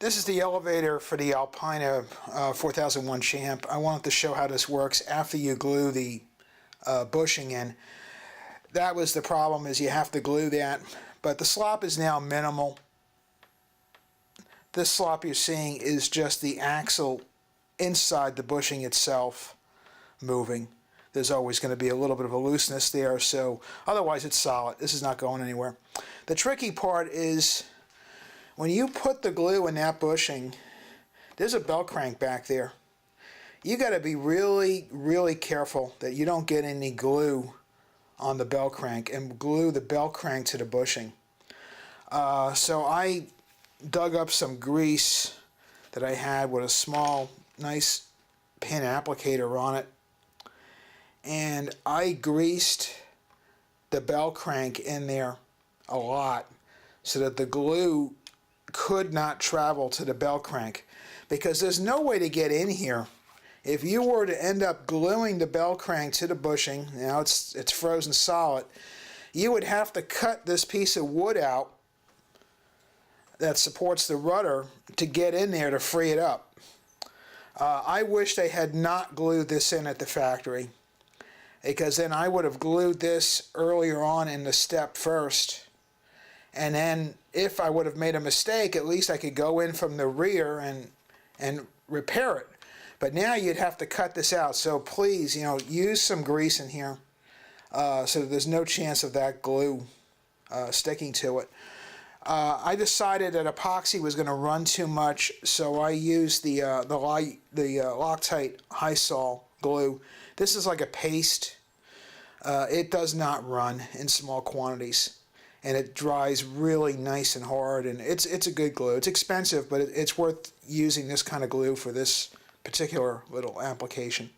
This is the elevator for the Alpina 4001 Champ. I wanted to show how this works after you glue the bushing in. That was the problem, is you have to glue that. But the slop is now minimal. This slop you're seeing is just the axle inside the bushing itself moving. There's always going to be a little bit of a looseness there, so otherwise it's solid. This is not going anywhere. The tricky part is when you put the glue in that bushing, there's a belt crank back there. You got to be really, really careful that you don't get any glue on the belt crank and glue the belt crank to the bushing. So I dug up some grease that I had with a small, nice pin applicator on it, and I greased the belt crank in there a lot so that the glue could not travel to the belt crank, because there's no way to get in here. If you were to end up gluing the belt crank to the bushing, now it's frozen solid, you would have to cut this piece of wood out that supports the rudder to get in there to free it up. I wish they had not glued this in at the factory, because then I would have glued this earlier on in the step first, and then if I would have made a mistake, at least I could go in from the rear and repair it. But now you'd have to cut this out, so please, use some grease in here so that there's no chance of that glue sticking to it. I decided that epoxy was going to run too much, so I used the Loctite High Sol glue. This is like a paste. It does not run in small quantities, and it dries really nice and hard, and it's a good glue. It's expensive, but it's worth using this kind of glue for this particular little application.